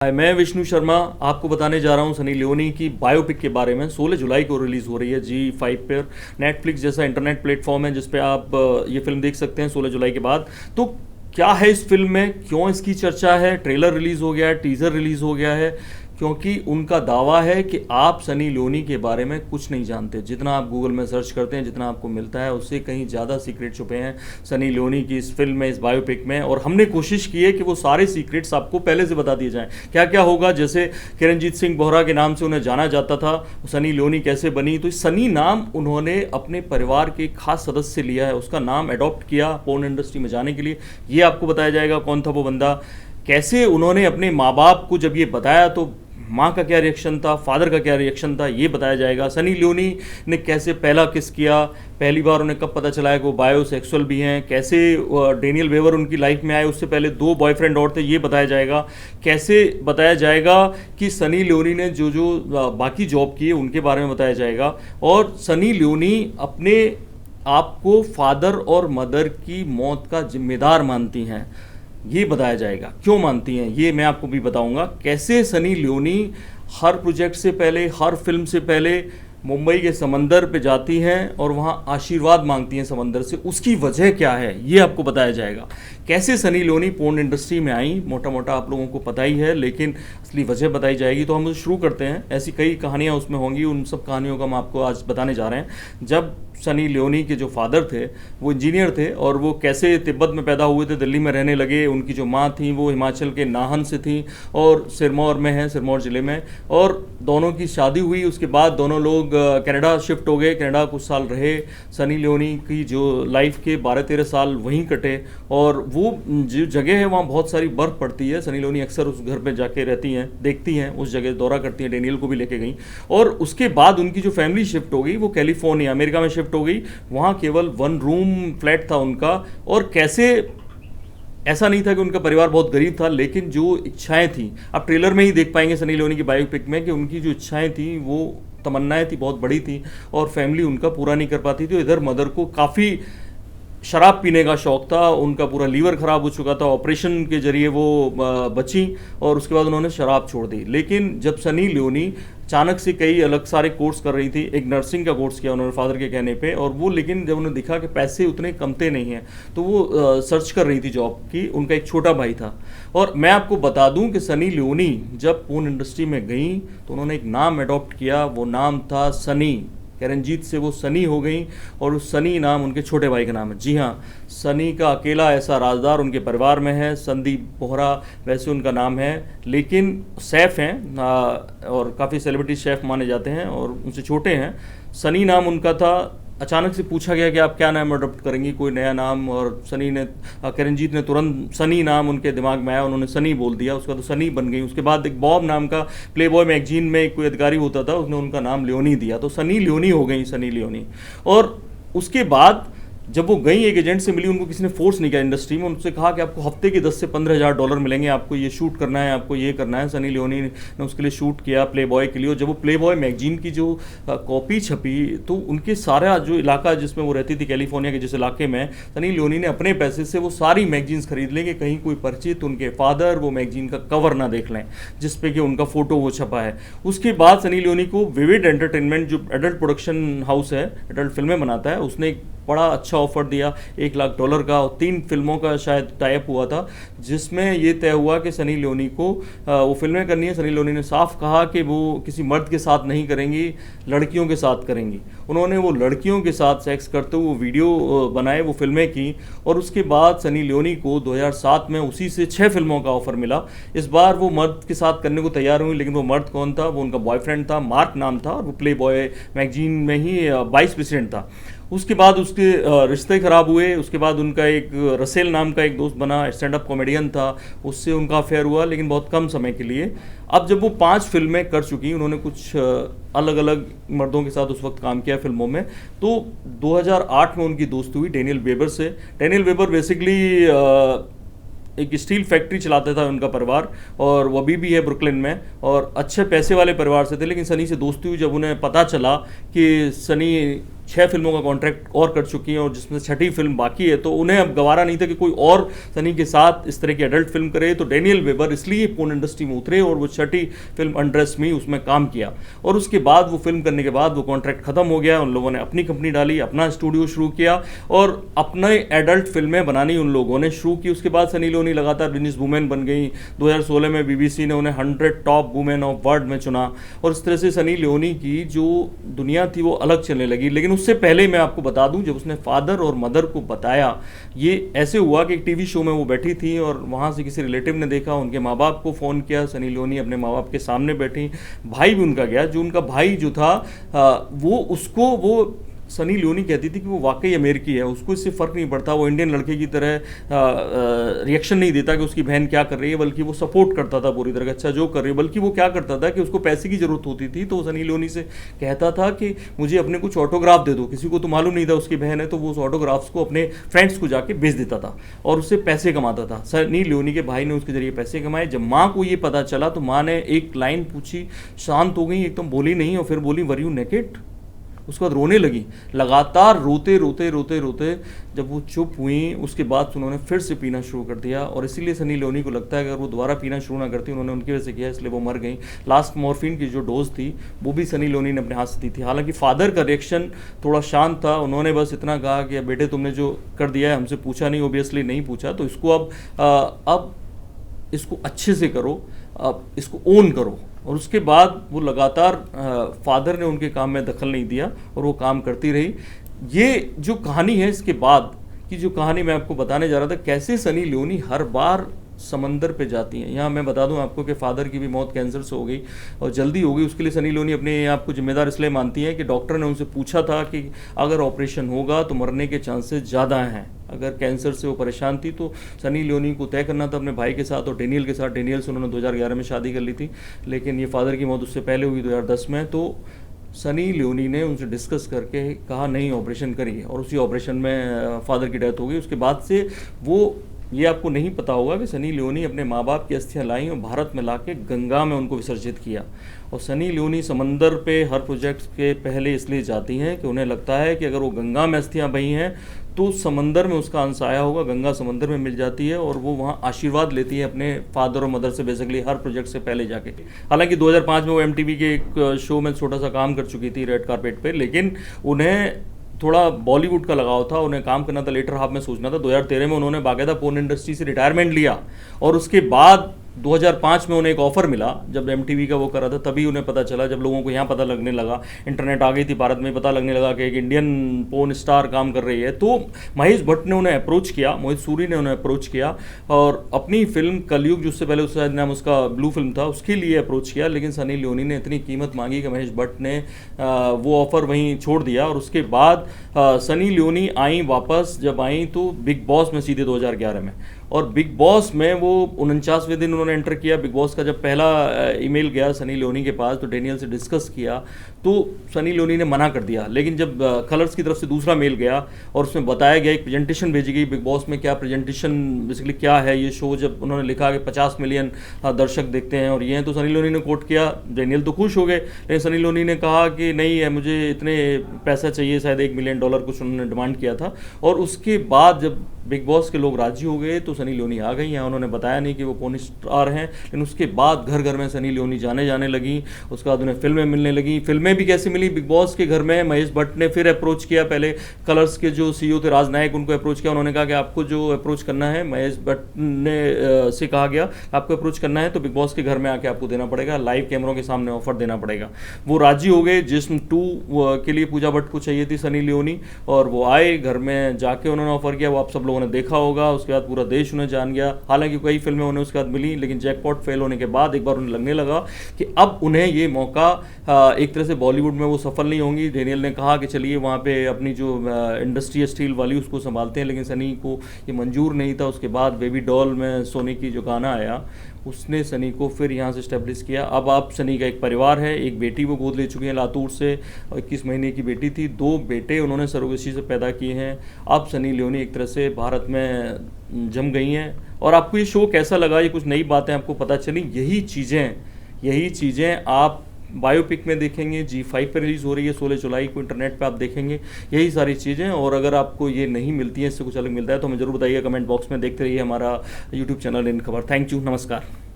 हाय, मैं विष्णु शर्मा आपको बताने जा रहा हूँ सनी लियोनी की बायोपिक के बारे में। 16 जुलाई को रिलीज़ हो रही है जी5 पर। नेटफ्लिक्स जैसा इंटरनेट प्लेटफॉर्म है जिस पे आप ये फिल्म देख सकते हैं 16 जुलाई के बाद। तो क्या है इस फिल्म में, क्यों इसकी चर्चा है? ट्रेलर रिलीज़ हो गया है, टीज़र रिलीज़ हो गया है, क्योंकि उनका दावा है कि आप सनी लियोनी के बारे में कुछ नहीं जानते। जितना आप गूगल में सर्च करते हैं, जितना आपको मिलता है, उससे कहीं ज़्यादा सीक्रेट छुपे हैं सनी लियोनी की इस फिल्म में, इस बायोपिक में। और हमने कोशिश की है कि वो सारे सीक्रेट्स आपको पहले से बता दिए जाएं। क्या क्या होगा, जैसे किरणजीत सिंह बोहरा के नाम से उन्हें जाना जाता था, सनी लियोनी कैसे बनी? तो सनी नाम उन्होंने अपने परिवार के खास सदस्य से लिया है, उसका नाम अडॉप्ट किया पोर्न इंडस्ट्री में जाने के लिए। ये आपको बताया जाएगा कौन था वो बंदा, कैसे उन्होंने अपने माँ बाप को जब ये बताया तो माँ का क्या रिएक्शन था, फादर का क्या रिएक्शन था, ये बताया जाएगा। सनी लियोनी ने कैसे पहला किस किया, पहली बार उन्हें कब पता चला है कि वो बायोसेक्सुअल भी हैं, कैसे डेनियल वेवर उनकी लाइफ में आए, उससे पहले 2 बॉयफ्रेंड और थे, ये बताया जाएगा। कैसे बताया जाएगा कि सनी लियोनी ने जो जो बाकी जॉब की है उनके बारे में बताया जाएगा। और सनी लियोनी अपने आप को फादर और मदर की मौत का जिम्मेदार मानती हैं, ये बताया जाएगा। क्यों मानती हैं ये मैं आपको भी बताऊंगा। कैसे सनी लियोनी हर प्रोजेक्ट से पहले, हर फिल्म से पहले मुंबई के समंदर पे जाती हैं और वहाँ आशीर्वाद मांगती हैं समंदर से, उसकी वजह क्या है ये आपको बताया जाएगा। कैसे सनी लियोनी पोर्न इंडस्ट्री में आई, मोटा मोटा आप लोगों को पता ही है, लेकिन असली वजह बताई जाएगी। तो हम उसे शुरू करते हैं। ऐसी कई कहानियाँ उसमें होंगी, उन सब कहानियों का हम आपको आज बताने जा रहे हैं। जब सनी लियोनी के जो फादर थे वो इंजीनियर थे और वो कैसे तिब्बत में पैदा हुए थे, दिल्ली में रहने लगे। उनकी जो माँ थी वो हिमाचल के नाहन से थी और सिरमौर में है, सिरमौर ज़िले में। और दोनों की शादी हुई, उसके बाद दोनों लोग कनाडा शिफ्ट हो गए। कनाडा कुछ साल रहे। सनी लियोनी की जो लाइफ के 12-13 साल वहीं कटे। और वो जो जगह है वहाँ बहुत सारी बर्फ़ पड़ती है। सनी लियोनी अक्सर उस घर पे जाके रहती हैं, देखती हैं, उस जगह दौरा करती हैं। डेनियल को भी लेके गई। और उसके बाद उनकी जो फैमिली शिफ्ट हो गई वो कैलिफोर्निया, अमेरिका में शिफ्ट हो गई। वहाँ केवल 1 रूम फ्लैट था उनका। और कैसे, ऐसा नहीं था कि उनका परिवार बहुत गरीब था, लेकिन जो इच्छाएं थी, आप ट्रेलर में ही देख पाएंगे सनी लियोनी की बायोपिक में कि उनकी जो इच्छाएं थी, वो तमन्नाएं थी, बहुत बड़ी थी और फैमिली उनका पूरा नहीं कर पाती थी। इधर मदर को काफ़ी शराब पीने का शौक था, उनका पूरा लीवर ख़राब हो चुका था, ऑपरेशन के जरिए वो बची और उसके बाद उन्होंने शराब छोड़ दी। लेकिन जब सनी लियोनी अचानक से कई अलग सारे कोर्स कर रही थी, एक नर्सिंग का कोर्स किया उन्होंने फादर के कहने पे, और वो लेकिन जब उन्हें दिखा कि पैसे उतने कमते नहीं हैं तो वो सर्च कर रही थी जॉब की। उनका एक छोटा भाई था। और मैं आपको बता दूं कि सनी लियोनी जब पोर्न इंडस्ट्री में गई तो उन्होंने एक नाम अडॉप्ट किया, वो नाम था सनी। किरणजीत से वो सनी हो गई और उस सनी नाम उनके छोटे भाई का नाम है। जी हाँ, सनी का अकेला ऐसा राजदार उनके परिवार में है। संदीप बोहरा वैसे उनका नाम है, लेकिन शेफ़ हैं और काफ़ी सेलिब्रिटी शेफ़ माने जाते हैं और उनसे छोटे हैं। सनी नाम उनका था। अचानक से पूछा गया कि आप क्या नाम अडॉप्ट करेंगी, कोई नया नाम, और सनी ने, किरणजीत ने तुरंत सनी नाम उनके दिमाग में आया, उन्होंने सनी बोल दिया। उसका तो सनी बन गई। उसके बाद एक बॉब नाम का प्लेबॉय मैगजीन में एक कोई अधिकारी होता था, उसने उनका नाम लियोनी दिया, तो सनी लियोनी हो गई, सनी लियोनी। और उसके बाद जब वो गई, एक एजेंट से मिली, उनको किसी ने फोर्स नहीं किया इंडस्ट्री में, उनसे कहा कि आपको हफ्ते के 10 से 15 हज़ार डॉलर मिलेंगे, आपको ये शूट करना है, आपको ये करना है। सनी लियोनी ने उसके लिए शूट किया प्ले बॉय के लिए। और जब वो प्ले बॉय मैगजीन की जो कॉपी छपी तो उनके सारा जो इलाका जिसमें वो रहती थी, कैलिफोर्निया के जिस इलाके में, सनी लियोनी ने अपने पैसे से वो सारी मैगजीन्स खरीद लें कि कहीं कोई परिचित उनके फादर वो मैगजीन का कवर ना देख लें जिसपे कि उनका फ़ोटो वो छपा है। उसके बाद सनी लियोनी को विविड एंटरटेनमेंट, जो एडल्ट प्रोडक्शन हाउस है, एडल्ट फिल्में बनाता है, उसने बड़ा अच्छा ऑफर दिया $1 लाख का, और 3 फिल्मों का शायद टाइप हुआ था, जिसमें ये तय हुआ कि सनी लियोनी को वो फिल्में करनी है। सनी लियोनी ने साफ कहा कि वो किसी मर्द के साथ नहीं करेंगी, लड़कियों के साथ करेंगी। उन्होंने वो लड़कियों के साथ सेक्स करते हुए वीडियो बनाए, वो फिल्में की। और उसके बाद सनी लियोनी को 2007 में उसी से 6 फिल्मों का ऑफर मिला। इस बार वो मर्द के साथ करने को तैयार हुई, लेकिन वो मर्द कौन था? वो उनका बॉयफ्रेंड था, मार्क नाम था, और वो प्ले बॉय मैगजीन में ही वाइस प्रेसिडेंट था। उसके बाद उसके रिश्ते ख़राब हुए। उसके बाद उनका एक रसेल नाम का एक दोस्त बना, स्टैंड अप कॉमेडियन था, उससे उनका अफेयर हुआ, लेकिन बहुत कम समय के लिए। अब जब वो 5 फिल्में कर चुकी, उन्होंने कुछ अलग अलग मर्दों के साथ उस वक्त काम किया फिल्मों में, तो 2008 में उनकी दोस्ती हुई डेनियल वेबर से। डेनियल वेबर बेसिकली एक स्टील फैक्ट्री चलाता था उनका परिवार, और वो अभी भी है ब्रुकलिन में, और अच्छे पैसे वाले परिवार से थे। लेकिन सनी से दोस्ती हुई जब उन्हें पता चला कि सनी 6 फिल्मों का कॉन्ट्रैक्ट और कर चुकी हैं और जिसमें 6ठी फिल्म बाकी है, तो उन्हें अब गवारा नहीं था कि कोई और सनी के साथ इस तरह की एडल्ट फिल्म करे। तो डेनियल वेबर इसलिए पोर्न इंडस्ट्री में उतरे और वो 6ठी फिल्म अनड्रेस मी उसमें काम किया। और उसके बाद वो फिल्म करने के बाद वो कॉन्ट्रैक्ट खत्म हो गया, उन लोगों ने अपनी कंपनी डाली, अपना स्टूडियो शुरू किया और अपने एडल्ट फिल्में बनानी उन लोगों ने शुरू की। उसके बाद सनी लियोनी लगातार बिजनेस वुमेन बन गई। 2016 में बीबीसी ने उन्हें 100 टॉप वुमेन ऑफ वर्ल्ड में चुना और इस तरह से सनी लियोनी की जो दुनिया थी वो अलग चलने लगी। लेकिन उससे पहले मैं आपको बता दूं, जब उसने फादर और मदर को बताया, ये ऐसे हुआ कि एक टीवी शो में वो बैठी थी और वहाँ से किसी रिलेटिव ने देखा, उनके माँ बाप को फ़ोन किया, सनी लियोनी अपने माँ बाप के सामने बैठी, भाई भी उनका गया, जो उनका भाई जो था वो सनी लियोनी कहती थी कि वो वाकई अमेरिकी है, उसको इससे फ़र्क नहीं पड़ता, वो इंडियन लड़के की तरह रिएक्शन नहीं देता कि उसकी बहन क्या कर रही है, बल्कि वो सपोर्ट करता था पूरी तरह, अच्छा जो कर रही है। बल्कि वो क्या करता था कि उसको पैसे की ज़रूरत होती थी तो वो सनी लियोनी से कहता था कि मुझे अपने कुछ ऑटोग्राफ दे दो। किसी को तो मालूम नहीं था उसकी बहन है, तो वो उस ऑटोग्राफ्स को अपने फ्रेंड्स को जाके बेच देता था और उससे पैसे कमाता था। सनी लियोनी के भाई ने उसके जरिए पैसे कमाए। जब माँ को ये पता चला तो माँ ने एक लाइन पूछी, शांत हो गई, एकदम बोली नहीं और फिर बोली वर यू नेकेड। उसके बाद रोने लगी, लगातार रोते रोते रोते रोते जब वो चुप हुई उसके बाद उन्होंने फिर से पीना शुरू कर दिया। और इसीलिए सनी लियोनी को लगता है कि अगर वो दोबारा पीना शुरू ना करती, उन्होंने उनकी वजह से किया, इसलिए वो मर गई। लास्ट मॉर्फिन की जो डोज थी वो भी सनी लियोनी ने अपने हाथ से दी थी। हालांकि फादर का रिएक्शन थोड़ा शांत था, उन्होंने बस इतना कहा कि बेटे तुमने जो कर दिया है हमसे पूछा नहीं, ओबियसली नहीं पूछा, तो इसको अब इसको अच्छे से करो, अब इसको ओन करो। और उसके बाद वो लगातार फादर ने उनके काम में दखल नहीं दिया और वो काम करती रही। ये जो कहानी है इसके बाद की जो कहानी मैं आपको बताने जा रहा था, कैसे सनी लियोनी हर बार समंदर पे जाती हैं। यहाँ मैं बता दूं आपको कि फादर की भी मौत कैंसर से हो गई और जल्दी हो गई। उसके लिए सनी लियोनी अपने आप को जिम्मेदार इसलिए मानती है कि डॉक्टर ने उनसे पूछा था कि अगर ऑपरेशन होगा तो मरने के चांसेस ज़्यादा हैं। अगर कैंसर से वो परेशान थी तो सनी लियोनी को तय करना था अपने भाई के साथ और डेनियल के साथ। डेनियल से उन्होंने 2011 में शादी कर ली थी, लेकिन ये फादर की मौत उससे पहले हुई 2010 में। तो सनी लियोनी ने उनसे डिस्कस करके कहा नहीं ऑपरेशन करिए और उसी ऑपरेशन में फादर की डेथ हो गई। उसके बाद से वो, ये आपको नहीं पता होगा कि सनी लियोनी अपने माँ बाप की अस्थियाँ लाई और भारत में लाके गंगा में उनको विसर्जित किया। और सनी लियोनी समंदर पे हर प्रोजेक्ट के पहले इसलिए जाती हैं कि उन्हें लगता है कि अगर वो गंगा में अस्थियाँ बही हैं तो समंदर में उसका अंश आया होगा, गंगा समंदर में मिल जाती है और वो वहाँ आशीर्वाद लेती है अपने फादर और मदर से बेसिकली हर प्रोजेक्ट से पहले जाके। हालांकि 2005 में वो MTV के एक शो में छोटा सा काम कर चुकी थी रेड कारपेट पे, लेकिन उन्हें थोड़ा बॉलीवुड का लगाव था, उन्हें काम करना था, लेटर हाफ में सोचना था। 2013 में उन्होंने बाकायदा पोर्न इंडस्ट्री से रिटायरमेंट लिया और उसके बाद 2005 में उन्हें एक ऑफर मिला जब MTV का वो करा था। तभी उन्हें पता चला, जब लोगों को यहाँ पता लगने लगा, इंटरनेट आ गई थी भारत में, पता लगने लगा कि एक इंडियन पोर्न स्टार काम कर रही है, तो महेश भट्ट ने उन्हें अप्रोच किया, मोहित सूरी ने उन्हें अप्रोच किया और अपनी फिल्म कलयुग, जिससे पहले उसका नाम उसका ब्लू फिल्म था, उसके लिए अप्रोच किया। लेकिन सनी लियोनी ने इतनी कीमत मांगी कि महेश भट्ट ने वो ऑफर वहीं छोड़ दिया। और उसके बाद सनी लियोनी आई वापस, जब आई तो बिग बॉस में सीधे 2011 में, और बिग बॉस में वो 49वें दिन उन्होंने एंटर किया। बिग बॉस का जब पहला ईमेल गया सनी लियोनी के पास तो डेनियल से डिस्कस किया तो सनी लियोनी ने मना कर दिया। लेकिन जब कलर्स की तरफ से दूसरा मेल गया और उसमें बताया गया, एक प्रेजेंटेशन भेजी गई बिग बॉस में, क्या प्रेजेंटेशन बेसिकली क्या है ये शो, जब उन्होंने लिखा कि 50 मिलियन दर्शक देखते हैं और ये हैं, तो सनी लियोनी ने कोट किया। डेनियल तो खुश हो गए, लेकिन सनी लियोनी ने कहा कि नहीं है, मुझे इतने पैसा चाहिए, शायद $1 मिलियन कुछ उन्होंने डिमांड किया था। और उसके बाद जब बिग बॉस के लोग राजी हो गए तो सनी लियोनी आ गई। यहाँ उन्होंने बताया नहीं कि वो पोर्न स्टार हैं, लेकिन उसके बाद घर घर में सनी लियोनी जाने लगी। उसके बाद उन्हें फिल्में मिलने लगी। फिल्में भी कैसे मिली, बिग बॉस के घर में महेश भट्ट ने फिर अप्रोच किया। पहले कलर्स के जो CEO थे राज नायक, उनको अप्रोच किया। उन्होंने कहा कि आपको जो अप्रोच करना है, महेश भट्ट ने से कहा गया आपको अप्रोच करना है तो बिग बॉस के घर में आके आपको देना पड़ेगा, लाइव कैमरों के सामने ऑफर देना पड़ेगा। वो राजी हो गए। जिस्म 2 के लिए पूजा भट्ट को चाहिए थी सनी लियोनी, और वो आए, घर में जाके उन्होंने ऑफर किया। वो आप सब लोगों ने देखा होगा। उसके बाद पूरा देश उन्हें जान गया। हालांकि कई फिल्में उन्हें उसके बाद मिली, लेकिन जैकपॉट फेल होने के बाद एक बार उन्हें लगने लगा कि अब उन्हें ये मौका, एक तरह से बॉलीवुड में वो सफल नहीं होंगी। डेनियल ने कहा कि चलिए वहाँ पे अपनी जो इंडस्ट्री है स्टील वाली उसको संभालते हैं, लेकिन सनी को ये मंजूर नहीं था। उसके बाद बेबी डॉल में सोनी की जो गाना आया, उसने सनी को फिर यहाँ से इस्टेब्लिश किया। अब आप सनी का एक परिवार है, एक बेटी वो गोद ले चुकी हैं लातूर से, 21 महीने की बेटी थी, 2 बेटे उन्होंने सरोगेसी से पैदा किए हैं। अब सनी लियोनी एक तरह से भारत में जम गई हैं। और आपको ये शो कैसा लगा, ये कुछ नई बातें आपको पता चली, यही चीज़ें आप बायोपिक में देखेंगे, G5 पे रिलीज़ हो रही है 16 जुलाई को, इंटरनेट पे आप देखेंगे यही सारी चीज़ें। और अगर आपको ये नहीं मिलती है, इससे कुछ अलग मिलता है तो हमें ज़रूर बताइए कमेंट बॉक्स में। देखते रहिए हमारा यूट्यूब चैनल इन खबर। थैंक यू, नमस्कार।